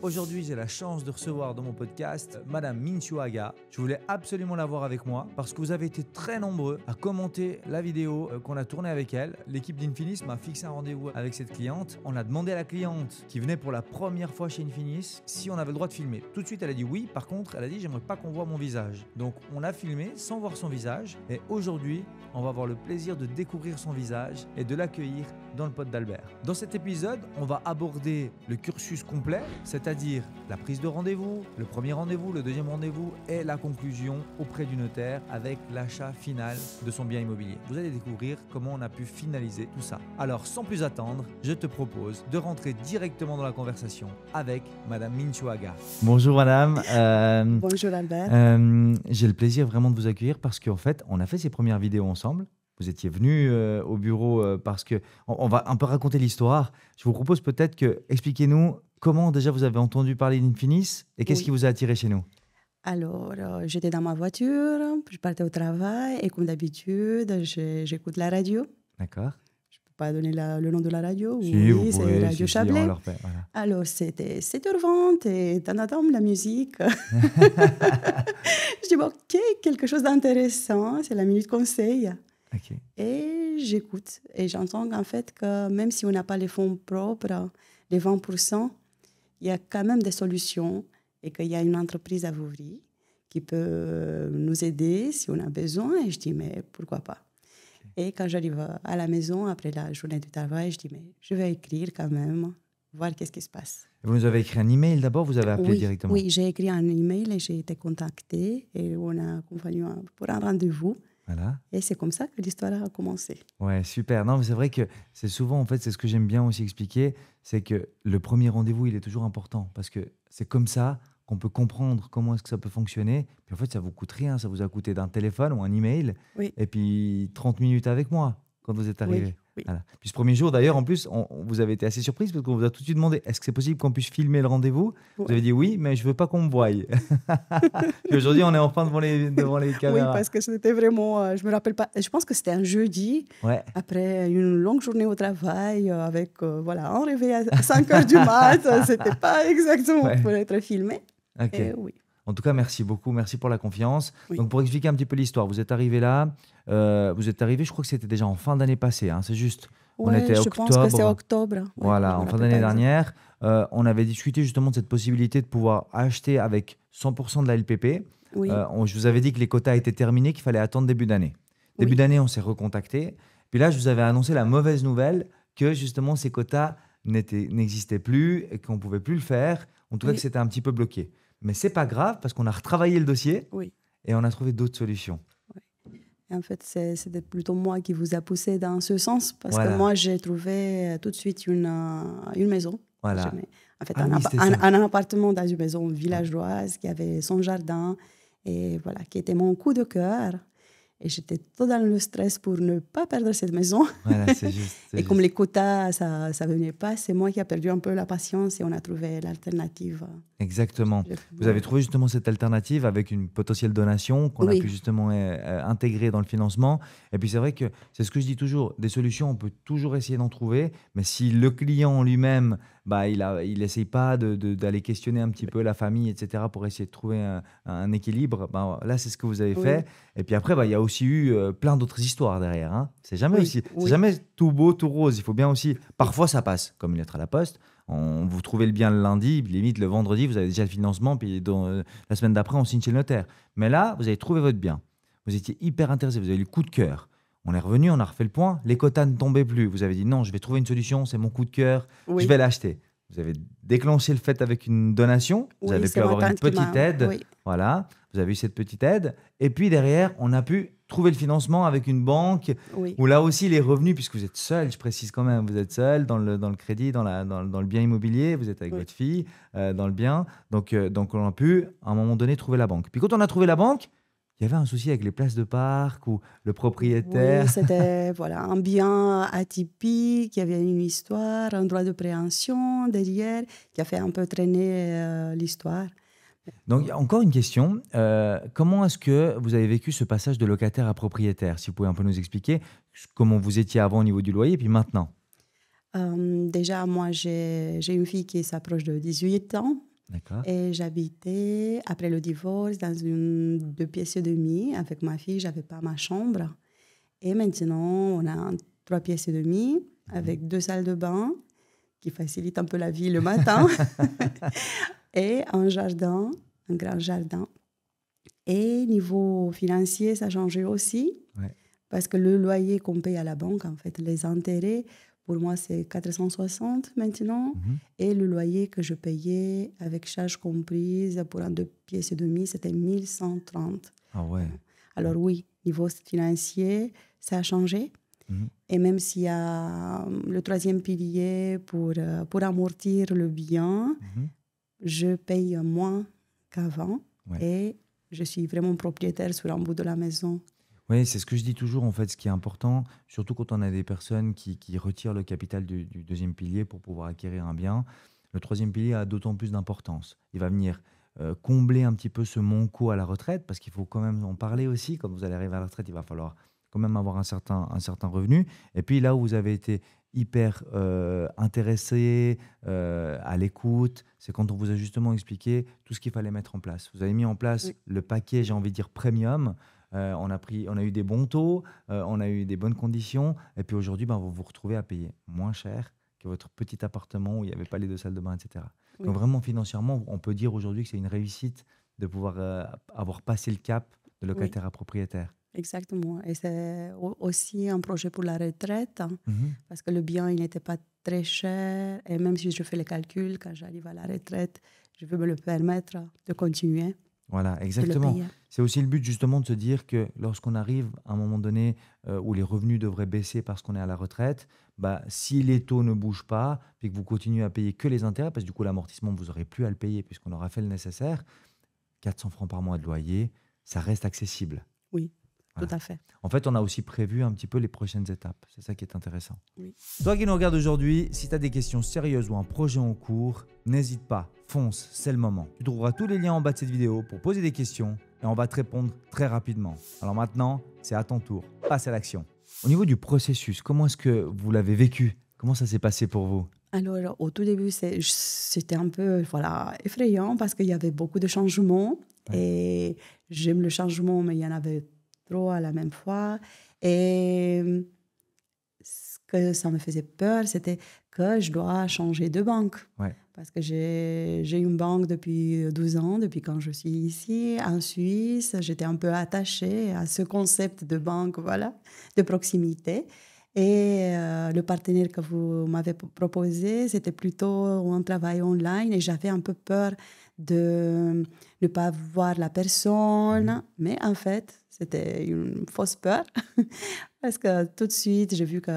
Aujourd'hui, j'ai la chance de recevoir dans mon podcast Madame Minchu Aga. Je voulais absolument la voir avec moi parce que vous avez été très nombreux à commenter la vidéo qu'on a tournée avec elle. L'équipe d'Infinis m'a fixé un rendez-vous avec cette cliente. On a demandé à la cliente qui venait pour la première fois chez Infinis si on avait le droit de filmer. Tout de suite, elle a dit oui. Par contre, elle a dit j'aimerais pas qu'on voit mon visage. Donc, on a filmé sans voir son visage. Et aujourd'hui, on va avoir le plaisir de découvrir son visage et de l'accueillir dans le pod d'Albert. Dans cet épisode, on va aborder le cursus complet, c'est-à-dire la prise de rendez-vous, le premier rendez-vous, le deuxième rendez-vous et la conclusion auprès du notaire avec l'achat final de son bien immobilier. Vous allez découvrir comment on a pu finaliser tout ça. Alors, sans plus attendre, je te propose de rentrer directement dans la conversation avec Madame Minchu Aga. Bonjour Madame. Bonjour Albert. J'ai le plaisir vraiment de vous accueillir parce qu'en fait, on a fait ces premières vidéos ensemble. Vous étiez venu au bureau parce que on va un peu raconter l'histoire. Je vous propose peut-être que expliquez-nous comment déjà vous avez entendu parler d'Infinis et qu'est-ce qui vous a attiré chez nous. Alors, j'étais dans ma voiture, je partais au travail et comme d'habitude, j'écoute la radio. D'accord. Je ne peux pas donner le nom de la radio. Si, oui, c'est Radio Chablais. On leur fait, voilà. Alors, c'était 7h20 et t'entends la musique. Je dis, bon, ok, quelque chose d'intéressant, c'est la minute conseil. Okay. Et j'écoute. Et j'entends qu'en fait, que même si on n'a pas les fonds propres, les 20%, il y a quand même des solutions et qu'il y a une entreprise à Vouvry qui peut nous aider si on a besoin. Et je dis, mais pourquoi pas? Okay. Et quand j'arrive à la maison, après la journée du travail, je dis, mais je vais écrire quand même, voir qu'est-ce qui se passe. Vous nous avez écrit un email d'abord, vous avez appelé directement? Oui, j'ai écrit un email et j'ai été contactée et on a convenu pour un rendez-vous. Voilà. Et c'est comme ça que l'histoire a commencé. Ouais, super. Non, mais c'est vrai que c'est souvent, en fait, c'est ce que j'aime bien aussi expliquer, c'est que le premier rendez-vous, il est toujours important parce que c'est comme ça qu'on peut comprendre comment est-ce que ça peut fonctionner. Puis en fait, ça vous coûte rien, ça vous a coûté d'un téléphone ou un email, et puis 30 minutes avec moi quand vous êtes arrivé. Oui. Voilà. Puis ce premier jour, d'ailleurs, en plus, vous avez été assez surprise parce qu'on vous a tout de suite demandé est-ce que c'est possible qu'on puisse filmer le rendez-vous? Vous avez dit oui, mais je ne veux pas qu'on me voie. Puis aujourd'hui, on est enfin devant les caméras. Oui, parce que c'était vraiment, je ne me rappelle pas, je pense que c'était un jeudi, après une longue journée au travail, avec un réveil à 5 h du mat. Ce n'était pas exactement pour être filmé. Okay. Oui. En tout cas, merci beaucoup. Merci pour la confiance. Oui. Donc, pour expliquer un petit peu l'histoire, vous êtes arrivé là. Je crois que c'était déjà en fin d'année passée. Hein, c'est juste. Oui, je pense que c'est octobre. Voilà, en fin d'année dernière. On avait discuté justement de cette possibilité de pouvoir acheter avec 100% de la LPP. Oui. Je vous avais dit que les quotas étaient terminés, qu'il fallait attendre début d'année. Début d'année, on s'est recontacté. Puis là, je vous avais annoncé la mauvaise nouvelle que justement ces quotas n'existaient plus et qu'on ne pouvait plus le faire. En tout cas, que c'était un petit peu bloqué. Mais ce n'est pas grave parce qu'on a retravaillé le dossier et on a trouvé d'autres solutions. Oui. Et en fait, c'était plutôt moi qui vous a poussé dans ce sens parce que moi, j'ai trouvé tout de suite une maison. Voilà. En fait, un appartement dans une maison villageoise qui avait son jardin et voilà, qui était mon coup de cœur. Et j'étais trop dans le stress pour ne pas perdre cette maison. Voilà, c'est juste. Et comme les quotas, ça ne venait pas, c'est moi qui ai perdu un peu la patience et on a trouvé l'alternative. Exactement. Vous avez trouvé justement cette alternative avec une potentielle donation qu'on a pu justement intégrer dans le financement. Et puis c'est vrai que c'est ce que je dis toujours, des solutions, on peut toujours essayer d'en trouver, mais si le client lui-même, il n'essaye pas d'aller questionner un petit peu la famille, etc., pour essayer de trouver un équilibre, là, c'est ce que vous avez fait. Et puis après, il y a aussi eu plein d'autres histoires derrière. Hein. C'est jamais c'est jamais tout beau, tout rose. Il faut bien aussi... Parfois, ça passe, comme une lettre à la poste. Vous trouvez le bien le lundi, limite le vendredi, vous avez déjà le financement, puis la semaine d'après, on signe chez le notaire. Mais là, vous avez trouvé votre bien. Vous étiez hyper intéressé, vous avez eu le coup de cœur. On est revenu, on a refait le point. Les quotas ne tombaient plus. Vous avez dit non, je vais trouver une solution, c'est mon coup de cœur, je vais l'acheter. Vous avez déclenché le fait avec une donation. Vous avez pu avoir une petite aide. Voilà, vous avez eu cette petite aide. Et puis derrière, on a pu trouver le financement avec une banque où là aussi les revenus, puisque vous êtes seul, je précise quand même, vous êtes seul dans le crédit, dans le bien immobilier, vous êtes avec votre fille dans le bien. Donc on a pu à un moment donné trouver la banque. Puis quand on a trouvé la banque, il y avait un souci avec les places de parc ou le propriétaire. Oui, c'était un bien atypique, il y avait une histoire, un droit de préemption derrière qui a fait un peu traîner l'histoire. Donc, encore une question. Comment est-ce que vous avez vécu ce passage de locataire à propriétaire? Si vous pouvez un peu nous expliquer comment vous étiez avant au niveau du loyer et puis maintenant. Déjà, moi, j'ai une fille qui s'approche de 18 ans. D'accord. Et j'habitais, après le divorce, dans une 2 pièces et demie. Avec ma fille, je n'avais pas ma chambre. Et maintenant, on a 3 pièces et demie avec 2 salles de bain qui facilitent un peu la vie le matin. Et un jardin, un grand jardin. Et niveau financier, ça a changé aussi. Ouais. Parce que le loyer qu'on paye à la banque, en fait, les intérêts, pour moi, c'est 460 maintenant. Et le loyer que je payais avec charges comprises pour un 2 pièces et demie, c'était 1130. Ah ouais. Alors oui, niveau financier, ça a changé. Et même s'il y a le 3e pilier pour amortir le bien, je paye moins qu'avant. Ouais. Et je suis vraiment propriétaire sur un bout de la maison. Oui, c'est ce que je dis toujours, en fait, ce qui est important, surtout quand on a des personnes qui retirent le capital du 2e pilier pour pouvoir acquérir un bien. Le 3e pilier a d'autant plus d'importance. Il va venir combler un petit peu ce manque à la retraite, parce qu'il faut quand même en parler aussi. Quand vous allez arriver à la retraite, il va falloir quand même avoir un certain revenu. Et puis là où vous avez été hyper intéressé, à l'écoute, c'est quand on vous a justement expliqué tout ce qu'il fallait mettre en place. Vous avez mis en place le paquet, j'ai envie de dire, premium. On a eu des bons taux, on a eu des bonnes conditions, et puis aujourd'hui, vous vous retrouvez à payer moins cher que votre petit appartement où il n'y avait pas les 2 salles de bain, etc. Oui. Donc vraiment, financièrement, on peut dire aujourd'hui que c'est une réussite de pouvoir avoir passé le cap de locataire à propriétaire. Exactement. Et c'est aussi un projet pour la retraite, parce que le bien, il n'était pas très cher, et même si je fais les calculs, quand j'arrive à la retraite, je veux me le permettre de continuer. Voilà, exactement. C'est aussi le but justement de se dire que lorsqu'on arrive à un moment donné où les revenus devraient baisser parce qu'on est à la retraite, si les taux ne bougent pas, puis que vous continuez à payer que les intérêts, parce que du coup l'amortissement, vous n'aurez plus à le payer puisqu'on aura fait le nécessaire, 400 francs par mois de loyer, ça reste accessible. Oui, voilà. Tout à fait. En fait, on a aussi prévu un petit peu les prochaines étapes. C'est ça qui est intéressant. Oui. Toi qui nous regardes aujourd'hui, si tu as des questions sérieuses ou un projet en cours, n'hésite pas, fonce, c'est le moment. Tu trouveras tous les liens en bas de cette vidéo pour poser des questions et on va te répondre très rapidement. Alors maintenant, c'est à ton tour. Passe à l'action. Au niveau du processus, comment est-ce que vous l'avez vécu? Comment ça s'est passé pour vous? Alors, au tout début, c'était un peu effrayant parce qu'il y avait beaucoup de changements. Ouais. Et j'aime le changement, mais il y en avait trop à la même fois. Et ce que ça me faisait peur, c'était que je dois changer de banque. Ouais. Parce que j'ai une banque depuis 12 ans, depuis quand je suis ici, en Suisse. J'étais un peu attachée à ce concept de banque, de proximité. Et le partenaire que vous m'avez proposé, c'était plutôt un travail online. Et j'avais un peu peur de ne pas voir la personne. Mais en fait, c'était une fausse peur. Parce que tout de suite, j'ai vu que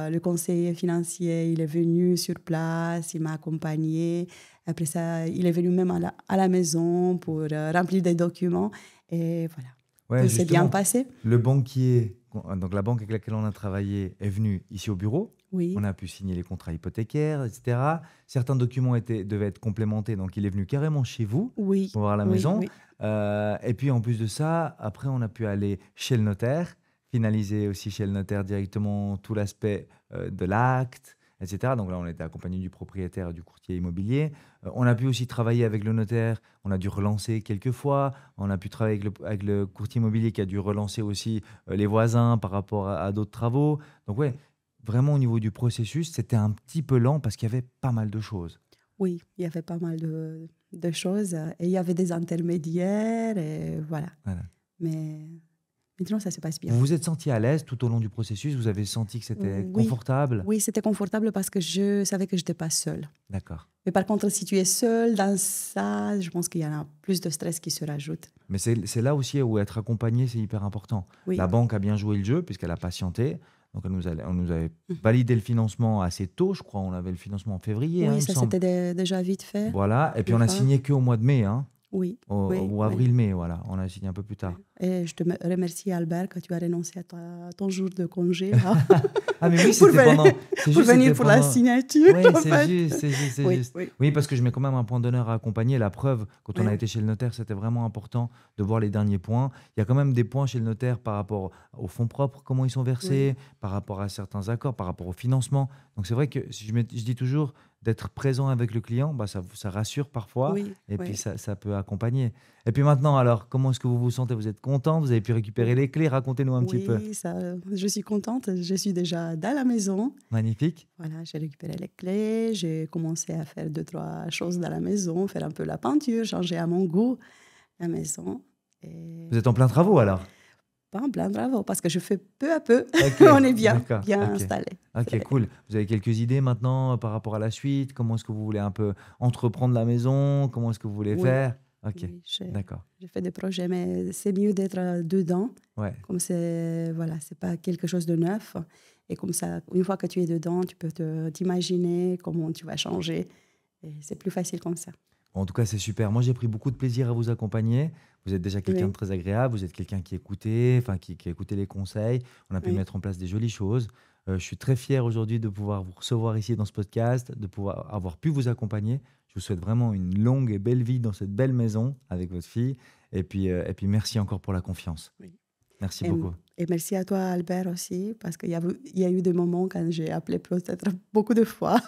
le conseiller financier, il est venu sur place, il m'a accompagné. Après ça, il est venu même à la maison pour remplir des documents. Et voilà. Ouais, tout s'est bien passé. Le banquier, donc la banque avec laquelle on a travaillé, est venu ici au bureau. Oui. On a pu signer les contrats hypothécaires, etc. Certains documents devaient être complémentés, donc il est venu carrément chez vous pour voir la maison. Oui. Et puis en plus de ça, après on a pu aller chez le notaire, finaliser aussi chez le notaire directement tout l'aspect de l'acte, etc. Donc là, on était accompagné du propriétaire et du courtier immobilier. On a pu aussi travailler avec le notaire. On a dû relancer quelques fois. On a pu travailler avec le courtier immobilier qui a dû relancer aussi les voisins par rapport à d'autres travaux. Donc ouais, vraiment au niveau du processus, c'était un petit peu lent parce qu'il y avait pas mal de choses. Oui, il y avait pas mal de choses. Et il y avait des intermédiaires. Et voilà. Mais maintenant, ça se passe bien. Vous vous êtes senti à l'aise tout au long du processus? Vous avez senti que c'était confortable? Oui, c'était confortable parce que je savais que je n'étais pas seule. D'accord. Mais par contre, si tu es seule dans ça, je pense qu'il y en a plus de stress qui se rajoute. Mais c'est là aussi où être accompagné, c'est hyper important. Oui. La banque a bien joué le jeu puisqu'elle a patienté. Donc, on nous avait validé le financement assez tôt, je crois. On avait le financement en février. Oui, ça c'était déjà vite fait. Voilà. Et puis, on a signé qu'au mois de mai. Oui. Ou avril-mai, voilà. On a signé un peu plus tard. Et je te remercie, Albert, que tu as renoncé à ton jour de congé. Ah, mais oui, c'était pendant. Pour venir pour la signature. Oui, c'est juste. Oui, parce que je mets quand même un point d'honneur à accompagner. La preuve, quand on a été chez le notaire, c'était vraiment important de voir les derniers points. Il y a quand même des points chez le notaire par rapport aux fonds propres, comment ils sont versés, par rapport à certains accords, par rapport au financement. Donc c'est vrai que je dis toujours d'être présent avec le client, ça rassure parfois, et puis ça peut accompagner. Et puis maintenant, alors, comment est-ce que vous vous sentez? Vous êtes contente? Vous avez pu récupérer les clés? Racontez-nous un petit peu. Oui, je suis contente. Je suis déjà dans la maison. Magnifique. Voilà, j'ai récupéré les clés. J'ai commencé à faire 2-3 choses dans la maison, faire un peu la peinture, changer à mon goût la maison. Et... Vous êtes en plein travaux alors? Pas en plein travaux, parce que je fais peu à peu. On est bien installé. Ok, cool. Vous avez quelques idées maintenant par rapport à la suite? Comment est-ce que vous voulez un peu entreprendre la maison? Comment est-ce que vous voulez faire? Ok, d'accord. J'ai fait des projets, mais c'est mieux d'être dedans. Comme c'est pas quelque chose de neuf. Et comme ça, une fois que tu es dedans, tu peux t'imaginer comment tu vas changer. Et c'est plus facile comme ça. En tout cas, c'est super. Moi, j'ai pris beaucoup de plaisir à vous accompagner. Vous êtes déjà quelqu'un de très agréable. Vous êtes quelqu'un qui écoutait, qui a écouté les conseils. On a pu mettre en place des jolies choses. Je suis très fier aujourd'hui de pouvoir vous recevoir ici dans ce podcast, de pouvoir avoir pu vous accompagner. Je vous souhaite vraiment une longue et belle vie dans cette belle maison avec votre fille. Et puis merci encore pour la confiance. Merci beaucoup. Et merci à toi, Albert, aussi, parce qu'il y a eu des moments quand j'ai appelé peut-être beaucoup de fois.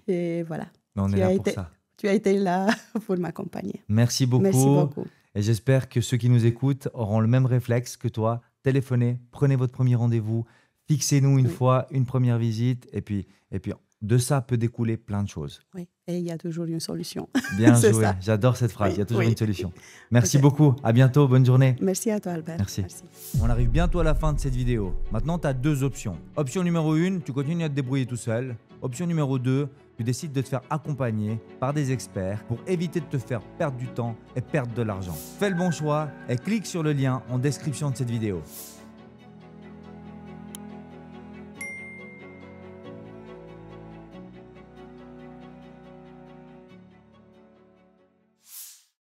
Et voilà. Mais on est là pour ça. Tu as été là pour m'accompagner. Merci beaucoup. Merci beaucoup. Et j'espère que ceux qui nous écoutent auront le même réflexe que toi. Téléphonez, prenez votre premier rendez-vous, fixez-nous une fois, une première visite. Et puis, de ça peut découler plein de choses. Oui, et il y a toujours une solution. Bien joué, j'adore cette phrase, il y a toujours une solution. Merci beaucoup, à bientôt, bonne journée. Merci à toi, Albert. Merci. On arrive bientôt à la fin de cette vidéo. Maintenant, tu as 2 options. Option numéro 1, tu continues à te débrouiller tout seul. Option numéro 2, tu décides de te faire accompagner par des experts pour éviter de te faire perdre du temps et perdre de l'argent. Fais le bon choix et clique sur le lien en description de cette vidéo.